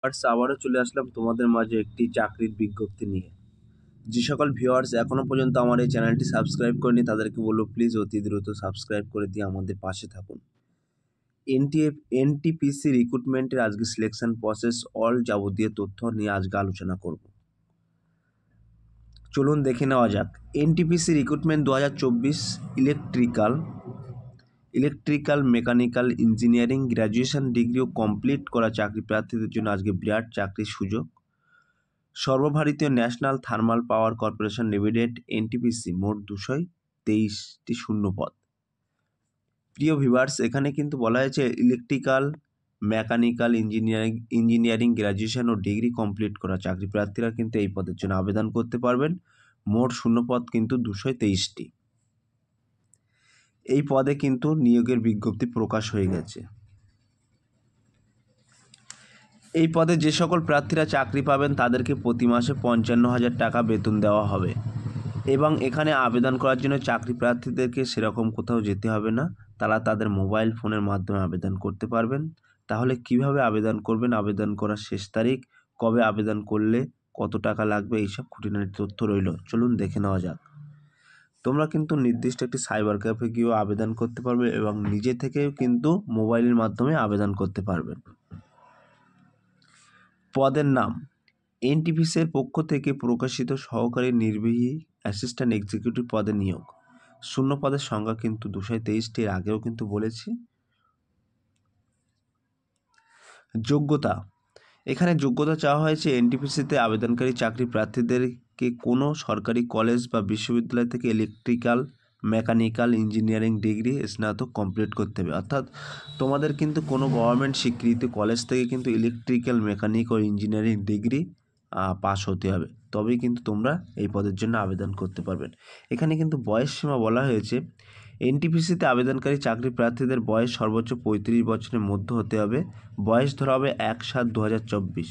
আবারও চলে আসলাম তোমাদের মাঝে একটি চাকরির বিজ্ঞপ্তি নিয়ে। যে সকল ভিউয়ার্স এখনো পর্যন্ত আমার এই চ্যানেলটি সাবস্ক্রাইব করেনি তাদেরকে বলবো প্লিজ অতি দ্রুত সাবস্ক্রাইব করে দিয়ে আমাদের পাশে থাকুন। এনটিপিসি রিক্রুটমেন্টের আজকে সিলেকশন প্রসেস অল যাবতীয় তথ্য নিয়ে আজকে আলোচনা করব। চলুন দেখে নেওয়া যাক। NTPC recruitment 2024 electrical mechanical engineering graduation degree ও কমপ্লিট করা চাকরি প্রার্থীদের জন্য আজকে বিরাট চাকরির সুযোগ। সর্বভারতীয় National Thermal Power Corporation Limited NTPC মোট 223টি শূন্য পদ। প্রিয় ভিউয়ার্স, এখানে কিন্তু বলা হয়েছে ইলেকট্রিক্যাল মেকানিক্যাল ইঞ্জিনিয়ারিং গ্র্যাজুয়েশন ও ডিগ্রি কমপ্লিট করা চাকরি প্রার্থীরা কিন্তু এই পদের জন্য আবেদন করতে পারবেন। মোট শূন্য পদ কিন্তু 223টি। এই পদে কিন্তু নিয়োগের বিজ্ঞপ্তি প্রকাশ হয়ে গেছে। এই পদে যে সকল প্রার্থীরা চাকরি পাবেন তাদেরকে প্রতি মাসে 55,000 টাকা বেতন দেওয়া হবে এবং এখানে আবেদন করার জন্য চাকরি প্রার্থীদেরকে সেরকম কোথাও যেতে হবে না, তারা তাদের মোবাইল ফোনের মাধ্যমে আবেদন করতে পারবেন। তাহলে কিভাবে আবেদন করবেন, আবেদন করার শেষ তারিখ, কবে আবেদন করলে কত টাকা লাগবে, এইসব খুঁটিনাটি তথ্য রইল। চলুন দেখে নেওয়া যাক। তোমরা কিন্তু নির্দিষ্ট একটি সাইবার ক্যাফে গিয়েও আবেদন করতে পারবে এবং নিজে থেকেও কিন্তু মোবাইলের মাধ্যমে আবেদন করতে পারবেন। পদের নাম এনটিপিসির পক্ষ থেকে প্রকাশিত সহকারী নির্বাহী অ্যাসিস্ট্যান্ট এক্সিকিউটিভ পদে নিয়োগ। শূন্য পদের সংখ্যা কিন্তু 223টির আগেও কিন্তু বলেছি। যোগ্যতা, এখানে যোগ্যতা চাওয়া হয়েছে এনটিপিসিতে আবেদনকারী চাকরি প্রার্থীদেরকে কোনো সরকারি কলেজ বা বিশ্ববিদ্যালয় থেকে ইলেকট্রিক্যাল মেকানিক্যাল ইঞ্জিনিয়ারিং ডিগ্রি স্নাতক কমপ্লিট করতে হবে। অর্থাৎ তোমাদের কিন্তু কোনো গভর্নমেন্ট স্বীকৃত কলেজ থেকে কিন্তু ইলেকট্রিক্যাল মেকানিক ও ইঞ্জিনিয়ারিং ডিগ্রি পাস হতে হবে, তবেই কিন্তু তোমরা এই পদের জন্য আবেদন করতে পারবেন। এখানে কিন্তু বয়স সীমা বলা হয়েছে এনটিপিসিতে আবেদনকারী চাকরি প্রার্থীদের বয়স সর্বোচ্চ 35 বছরের মধ্যে হতে হবে। বয়স ধরা হবে 1/7/2024,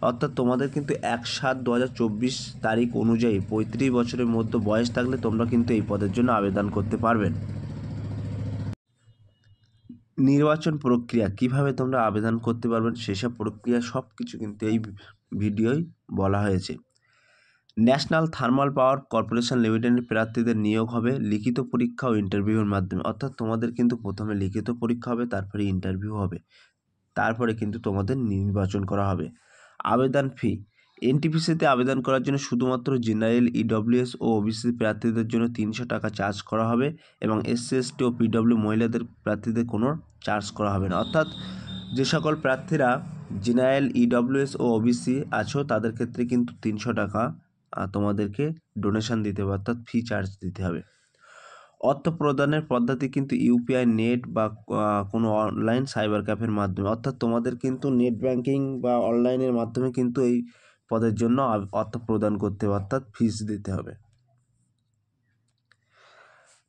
অর্থাৎ তোমাদের কিন্তু 1/7/2024 তারিখ অনুযায়ী 35 বছরের মধ্যে বয়স থাকলে তোমরা কিন্তু এই পদের জন্য আবেদন করতে পারবেন। নির্বাচন প্রক্রিয়া, কিভাবে তোমরা আবেদন করতে পারবেন সেসব প্রক্রিয়া সব কিছু কিন্তু এই ভিডিওয় বলা হয়েছে। ন্যাশনাল থার্মাল পাওয়ার কর্পোরেশন লিমিটেডের প্রার্থীদের নিয়োগ হবে লিখিত পরীক্ষা ও ইন্টারভিউর মাধ্যমে। অর্থাৎ তোমাদের কিন্তু প্রথমে লিখিত পরীক্ষা হবে, তারপরে ইন্টারভিউ হবে, তারপরে কিন্তু তোমাদের নির্বাচন করা হবে। আবেদন ফি, এনটিপিসিতে আবেদন করার জন্য শুধুমাত্র জেনারেল, ইডব্লিউএস ও ওবিসি প্রার্থীদের জন্য 300 টাকা চার্জ করা হবে এবং এসসি এসটি ও পিডব্লিউ মহিলাদের প্রার্থীদের কোনো চার্জ করা হবে না। অর্থাৎ যে সকল প্রার্থীরা জেনারেল, ইডব্লিউএস ও ওবিসি আছো তাদের ক্ষেত্রে কিন্তু 300 টাকা তোমাদেরকে ডোনেশন দিতে হবে, অর্থাৎ ফি চার্জ দিতে হবে। অর্থ প্রদানের পদ্ধতি কিন্তু ইউপিআই, নেট বা কোনো অনলাইন সাইবার ক্যাফের মাধ্যমে। অর্থাৎ তোমাদের কিন্তু নেট ব্যাংকিং বা অনলাইনের মাধ্যমে কিন্তু এই পদের জন্য অর্থ প্রদান করতে হবে, অর্থাৎ ফিস দিতে হবে।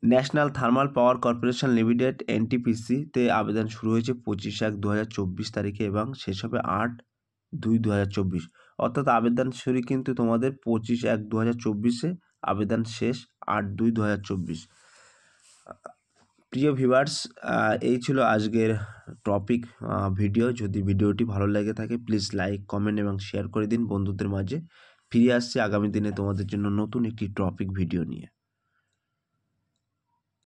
National Thermal Power Corporation Limited এনটিপিসিতে আবেদন শুরু হয়েছে 25/1/2024 তারিখে এবং শেষ হবে 8/2/2024। অর্থাৎ আবেদন শুরু কিন্তু তোমাদের 25/1/2024-এ, আবেদন শেষ 8/2/2024। প্রিয় ভিউয়ার্স, এই ছিল আজকের টপিক ভিডিও। যদি ভিডিওটি ভালো লেগে থাকে প্লিজ লাইক, কমেন্ট এবং শেয়ার করে দিন বন্ধুদের মাঝে। ফিরে আসছি আগামী দিনে তোমাদের জন্য নতুন একটি টপিক ভিডিও নিয়ে।